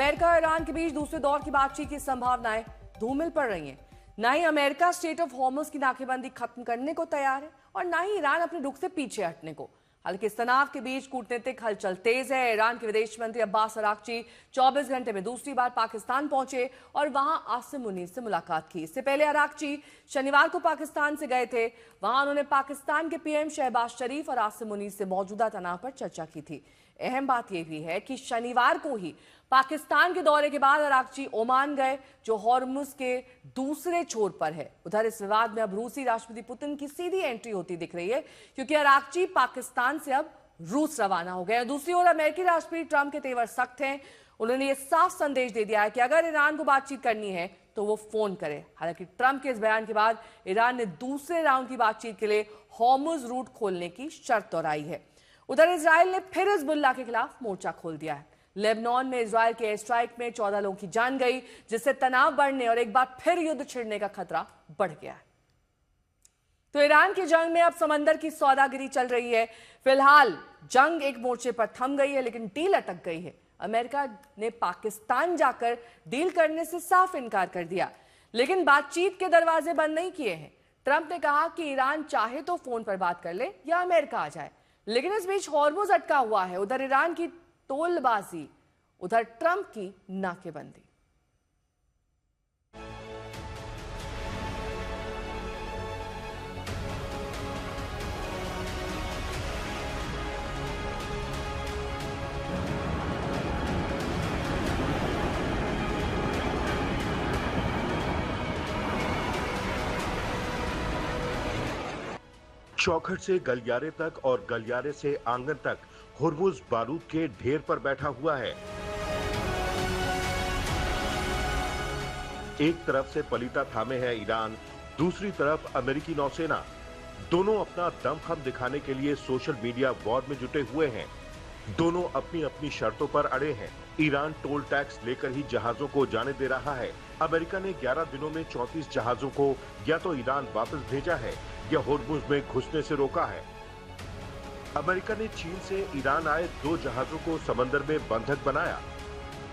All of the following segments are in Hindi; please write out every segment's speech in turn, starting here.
अमेरिका और ईरान के बीच दूसरे दौर की बातचीत की संभावनाएं धूमिल पड़ रही हैं। न ही अमेरिका स्टेट ऑफ हॉर्मुज़ की नाकेबंदी खत्म करने को तैयार है और न ही ईरान अपने रुख से पीछे हटने को। हालांकि इस तनाव के बीच कूटनीतिक हलचल तेज है। ईरान के विदेश मंत्री अब्बास अराक्ची 24 घंटे में दूसरी बार पाकिस्तान पहुंचे और वहां आसिम मुनीर से मुलाकात की। इससे पहले अराक्ची शनिवार को पाकिस्तान से गए थे। वहां उन्होंने पाकिस्तान के पीएम शहबाज शरीफ और आसिम मुनीर से मौजूदा तनाव पर चर्चा की थी। अहम बात यह भी है कि शनिवार को ही पाकिस्तान के दौरे के बाद अराक्ची ओमान गए, जो हॉर्मुज़ के दूसरे छोर पर है। उधर इस विवाद में अब रूसी राष्ट्रपति पुतिन की सीधी एंट्री होती दिख रही है, क्योंकि अराक्ची पाकिस्तान से अब रूस रवाना हो गए। दूसरी ओर अमेरिकी राष्ट्रपति ट्रंप के तेवर सख्त हैं। उन्होंने ये साफ संदेश दे दिया है कि अगर ईरान को बातचीत करनी है तो वो फोन करे। हालांकि ट्रंप के इस बयान के बाद ईरान ने दूसरे राउंड की बातचीत के लिए हॉर्मुज़ रूट खोलने की शर्त दोहराई है। उधर इजराइल ने फिर हिजबुल्लाह के खिलाफ मोर्चा खोल दिया है। लेबनान में इजराइल के एयर स्ट्राइक में 14 लोगों की जान गई, जिससे तनाव बढ़ने और एक बार फिर युद्ध छिड़ने का खतरा बढ़ गया है। तो ईरान की जंग में अब समंदर की सौदागरी चल रही है। फिलहाल जंग एक मोर्चे पर थम गई है, लेकिन डील अटक गई है। अमेरिका ने पाकिस्तान जाकर डील करने से साफ इनकार कर दिया, लेकिन बातचीत के दरवाजे बंद नहीं किए हैं। ट्रंप ने कहा कि ईरान चाहे तो फोन पर बात कर ले या अमेरिका आ जाए, लेकिन इस बीच हॉर्मुज़ अटका हुआ है। उधर ईरान की तोलबाजी, उधर ट्रंप की नाकेबंदी। चौखट से गलियारे तक और गलियारे से आंगन तक हॉर्मुज़ बारूद के ढेर पर बैठा हुआ है। एक तरफ से पलीता थामे है ईरान, दूसरी तरफ अमेरिकी नौसेना। दोनों अपना दमखम दिखाने के लिए सोशल मीडिया वॉर में जुटे हुए हैं। दोनों अपनी अपनी शर्तों पर अड़े हैं। ईरान टोल टैक्स लेकर ही जहाजों को जाने दे रहा है। अमेरिका ने 11 दिनों में 34 जहाजों को या तो ईरान वापस भेजा है या हॉर्मुज़ में घुसने से रोका है। अमेरिका ने चीन से ईरान आए 2 जहाजों को समंदर में बंधक बनाया,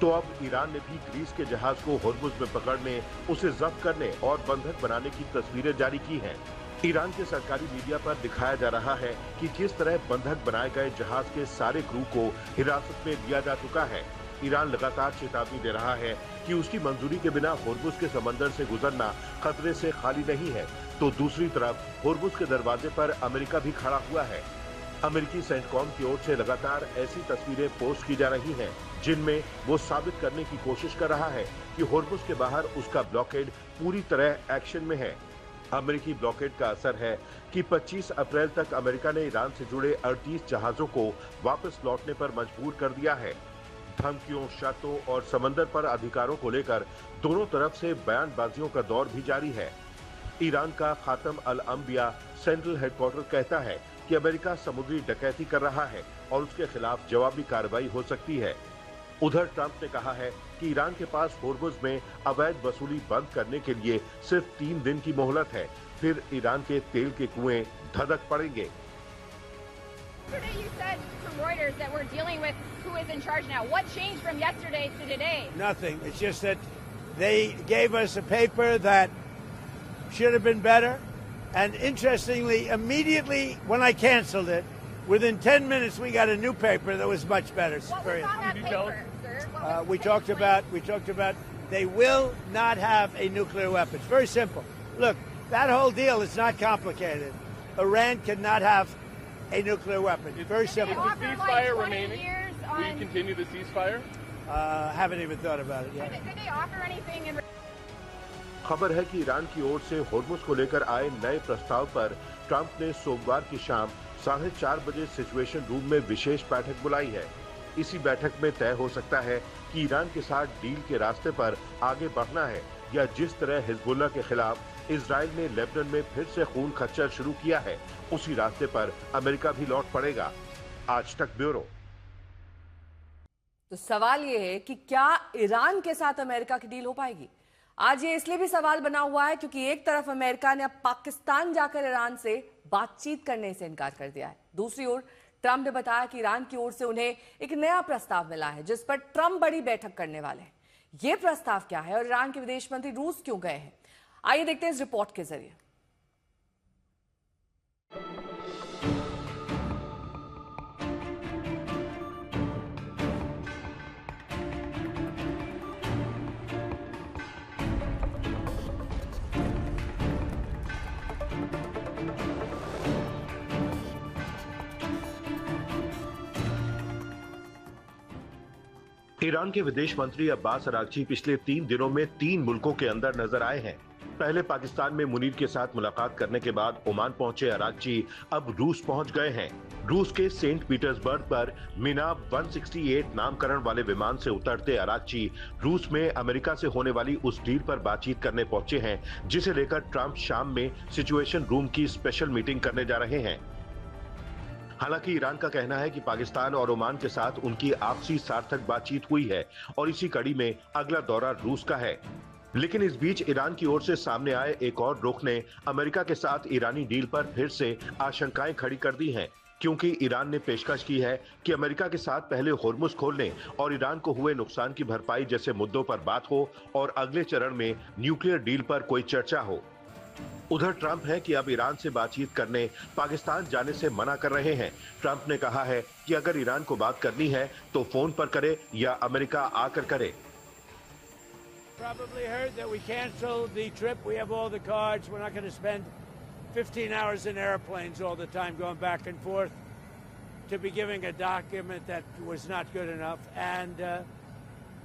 तो अब ईरान ने भी ग्रीस के जहाज को हॉर्मुज़ में पकड़ने, उसे जब्त करने और बंधक बनाने की तस्वीरें जारी की हैं। ईरान के सरकारी मीडिया पर दिखाया जा रहा है कि किस तरह बंधक बनाए गए जहाज के सारे क्रू को हिरासत में लिया जा चुका है। ईरान लगातार चेतावनी दे रहा है कि उसकी मंजूरी के बिना हॉर्मुज़ के समंदर से गुजरना खतरे से खाली नहीं है। तो दूसरी तरफ हॉर्मुज़ के दरवाजे पर अमेरिका भी खड़ा हुआ है। अमेरिकी सेंटकॉम की ओर से लगातार ऐसी तस्वीरें पोस्ट की जा रही हैं, जिनमें वो साबित करने की कोशिश कर रहा है कि हॉर्मुज़ के बाहर उसका ब्लॉकेड पूरी तरह एक्शन में है। अमेरिकी ब्लॉकेड का असर है कि 25 अप्रैल तक अमेरिका ने ईरान से जुड़े 38 जहाजों को वापस लौटने पर मजबूर कर दिया है। धमकियों, शर्तों और समंदर पर अधिकारों को लेकर दोनों तरफ से बयानबाजियों का दौर भी जारी है। ईरान का खातम अल अंबिया सेंट्रल हेडक्वार्टर कहता है कि अमेरिका समुद्री डकैती कर रहा है और उसके खिलाफ जवाबी कार्रवाई हो सकती है। उधर ट्रंप ने कहा है कि ईरान के पास हॉर्मुज़ में अवैध वसूली बंद करने के लिए सिर्फ 3 दिन की मोहलत है, फिर ईरान के तेल के कुएं धधक पड़ेंगे। Yesterday you said to Reuters that we're dealing with who is in charge now. What changed from yesterday to today? Nothing. It's just that they gave us a paper that should have been better. And interestingly, immediately when I canceled it, within 10 minutes we got a new paper that was much better. What was on that paper, sir? We talked about they will not have a nuclear weapon. It's very simple. Look, that whole deal is not complicated. Iran cannot have a nuclear weapon. It's very simple. Is the ceasefire remaining? Will you continue the ceasefire? Haven't even thought about it yet. Did they offer anything in? खबर है कि ईरान की ओर से हॉर्मुज़ को लेकर आए नए प्रस्ताव पर ट्रंप ने सोमवार की शाम 4:30 बजे सिचुएशन रूम में विशेष बैठक बुलाई है। इसी बैठक में तय हो सकता है कि ईरान के साथ डील के रास्ते पर आगे बढ़ना है या जिस तरह हिजबुल्लाह के खिलाफ इजराइल ने लेबनान में फिर से खून खच्चर शुरू किया है, उसी रास्ते पर अमेरिका भी लौट पड़ेगा। आज तक ब्यूरो। तो सवाल यह है कि क्या ईरान के साथ अमेरिका की डील हो पाएगी? आज ये इसलिए भी सवाल बना हुआ है क्योंकि एक तरफ अमेरिका ने अब पाकिस्तान जाकर ईरान से बातचीत करने से इनकार कर दिया है, दूसरी ओर ट्रंप ने बताया कि ईरान की ओर से उन्हें एक नया प्रस्ताव मिला है जिस पर ट्रंप बड़ी बैठक करने वाले हैं। ये प्रस्ताव क्या है और ईरान के विदेश मंत्री रूस क्यों गए हैं, आइए देखते हैं इस रिपोर्ट के जरिए। ईरान के विदेश मंत्री अब्बास अरागची पिछले 3 दिनों में 3 मुल्कों के अंदर नजर आए हैं। पहले पाकिस्तान में मुनीर के साथ मुलाकात करने के बाद ओमान पहुंचे अरागची अब रूस पहुंच गए हैं। रूस के सेंट पीटर्सबर्ग पर मीना 168 नामकरण वाले विमान से उतरते अरागची रूस में अमेरिका से होने वाली उस डील पर बातचीत करने पहुंचे हैं जिसे लेकर ट्रंप शाम में सिचुएशन रूम की स्पेशल मीटिंग करने जा रहे हैं। हालांकि ईरान का कहना है कि पाकिस्तान और ओमान के साथ उनकी आपसी सार्थक बातचीत हुई है और इसी कड़ी में अगला दौरा रूस का है। लेकिन इस बीच ईरान की ओर से सामने आए एक और रुख ने अमेरिका के साथ ईरानी डील पर फिर से आशंकाएं खड़ी कर दी हैं, क्योंकि ईरान ने पेशकश की है कि अमेरिका के साथ पहले होर्मुज खोलने और ईरान को हुए नुकसान की भरपाई जैसे मुद्दों पर बात हो और अगले चरण में न्यूक्लियर डील पर कोई चर्चा हो। उधर ट्रंप है कि अब ईरान से बातचीत करने पाकिस्तान जाने से मना कर रहे हैं। ट्रंप ने कहा है कि अगर ईरान को बात करनी है तो फोन पर करे या अमेरिका आकर करे। Probably heard that we canceled the trip. We have all the cards. We're not going to spend 15 hours in airplanes all the time going back and forth to be giving a document that was not good enough. And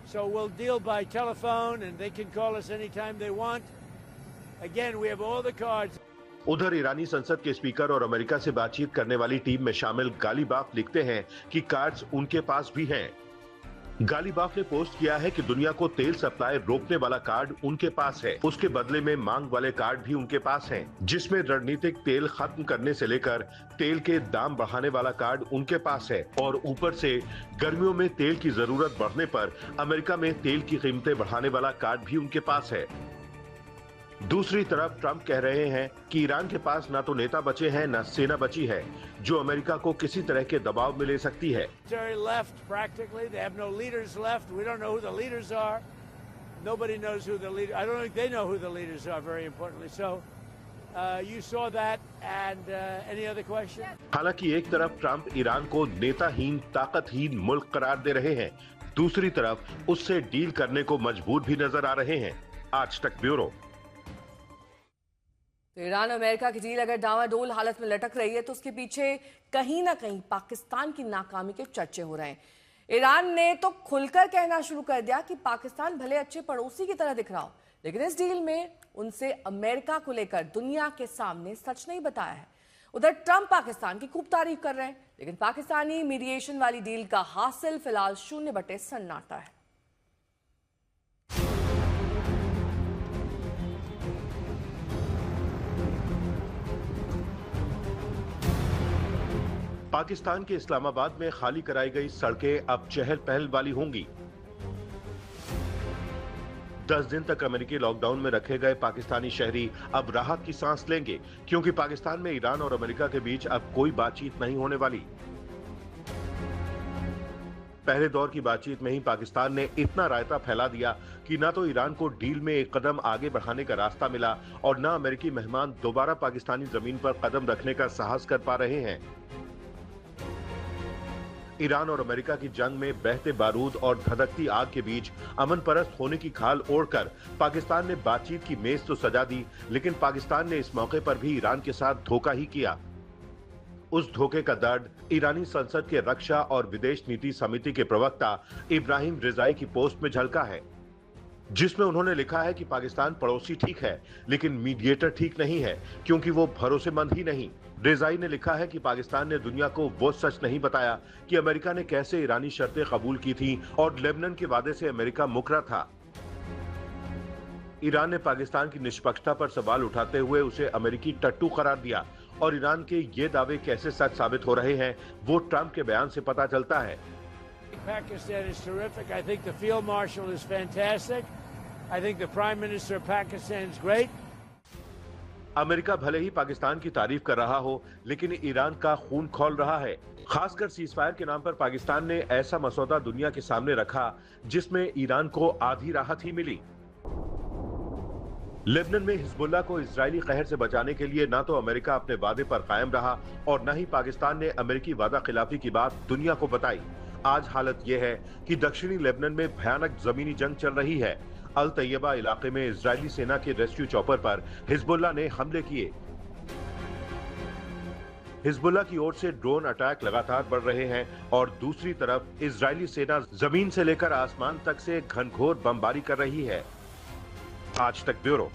so we'll deal by telephone and they can call us anytime they want. Again, we have all the cards. उधर ईरानी संसद के स्पीकर और अमेरिका से बातचीत करने वाली टीम में शामिल गालिबाफ लिखते हैं कि कार्ड्स उनके पास भी हैं। गालिबाफ ने पोस्ट किया है कि दुनिया को तेल सप्लाई रोकने वाला कार्ड उनके पास है, उसके बदले में मांग वाले कार्ड भी उनके पास हैं, जिसमें रणनीतिक तेल खत्म करने से लेकर तेल के दाम बढ़ाने वाला कार्ड उनके पास है और ऊपर से गर्मियों में तेल की जरूरत बढ़ने पर अमेरिका में तेल की कीमतें बढ़ाने वाला कार्ड भी उनके पास है। दूसरी तरफ ट्रंप कह रहे हैं कि ईरान के पास ना तो नेता बचे हैं न सेना बची है जो अमेरिका को किसी तरह के दबाव में ले सकती है। हालांकि एक तरफ ट्रंप ईरान को नेताहीन ताकतहीन मुल्क करार दे रहे हैं, दूसरी तरफ उससे डील करने को मजबूर भी नजर आ रहे हैं। आज तक ब्यूरो। तो ईरान और अमेरिका की डील अगर डावाडोल हालत में लटक रही है तो उसके पीछे कहीं ना कहीं पाकिस्तान की नाकामी के चर्चे हो रहे हैं। ईरान ने तो खुलकर कहना शुरू कर दिया कि पाकिस्तान भले अच्छे पड़ोसी की तरह दिख रहा हो, लेकिन इस डील में उनसे अमेरिका को लेकर दुनिया के सामने सच नहीं बताया है। उधर ट्रंप पाकिस्तान की खूब तारीफ कर रहे हैं, लेकिन पाकिस्तानी मीडिएशन वाली डील का हासिल फिलहाल 0 सन्नाटा है। पाकिस्तान के इस्लामाबाद में खाली कराई गई सड़कें अब चहल पहल वाली होंगी। 10 दिन तक अमेरिकी लॉकडाउन में रखे गए पाकिस्तानी शहरी अब राहत की सांस लेंगे, क्योंकि पाकिस्तान में ईरान और अमेरिका के बीच अब कोई बातचीत नहीं होने वाली। पहले दौर की बातचीत में ही पाकिस्तान ने इतना रायता फैला दिया कि ना तो ईरान को डील में एक कदम आगे बढ़ाने का रास्ता मिला और ना अमेरिकी मेहमान दोबारा पाकिस्तानी जमीन पर कदम रखने का साहस कर पा रहे हैं। ईरान और अमेरिका की जंग में बहते बारूद और धधकती आग के बीच अमन परस्त होने की खाल ओढ़कर पाकिस्तान ने बातचीत की मेज तो सजा दी, लेकिन पाकिस्तान ने इस मौके पर भी ईरान के साथ धोखा ही किया। उस धोखे का दर्द ईरानी संसद के रक्षा और विदेश नीति समिति के प्रवक्ता इब्राहिम रिजाई की पोस्ट में झलका है, जिसमें उन्होंने लिखा है कि पाकिस्तान पड़ोसी ठीक है, लेकिन मीडिएटर ठीक नहीं है, क्योंकि वो भरोसेमंद ही नहीं। रिजाई ने लिखा है कि पाकिस्तान ने दुनिया को वो सच नहीं बताया कि अमेरिका ने कैसे ईरानी शर्तें कबूल की थी और लेबनान के वादे से अमेरिका मुकरा था। ईरान ने पाकिस्तान की निष्पक्षता पर सवाल उठाते हुए उसे अमेरिकी टट्टू करार दिया और ईरान के ये दावे कैसे सच साबित हो रहे हैं वो ट्रंप के बयान से पता चलता है। Pakistan is terrific. I think the field marshal is fantastic. I think the prime minister of Pakistan is great. America भले ही पाकिस्तान की तारीफ कर रहा हो, लेकिन ईरान का खून खौल रहा है। खासकर सीजफायर के नाम पर पाकिस्तान ने ऐसा मसौदा दुनिया के सामने रखा जिसमें ईरान को आधी राहत ही मिली। लेबनान में हिजबुल्लाह को इजरायली कहर से बचाने के लिए ना तो अमेरिका अपने वादे पर कायम रहा और न ही पाकिस्तान ने अमेरिकी वादा खिलाफी की बात दुनिया को बताई। आज हालत यह है कि दक्षिणी लेबनान में भयानक जमीनी जंग चल रही है। अल तैयबा इलाके में इजरायली सेना के रेस्क्यू चॉपर पर हिजबुल्लाह ने हमले किए। हिजबुल्लाह की ओर से ड्रोन अटैक लगातार बढ़ रहे हैं और दूसरी तरफ इजरायली सेना जमीन से लेकर आसमान तक से घनघोर बमबारी कर रही है। आज तक ब्यूरो।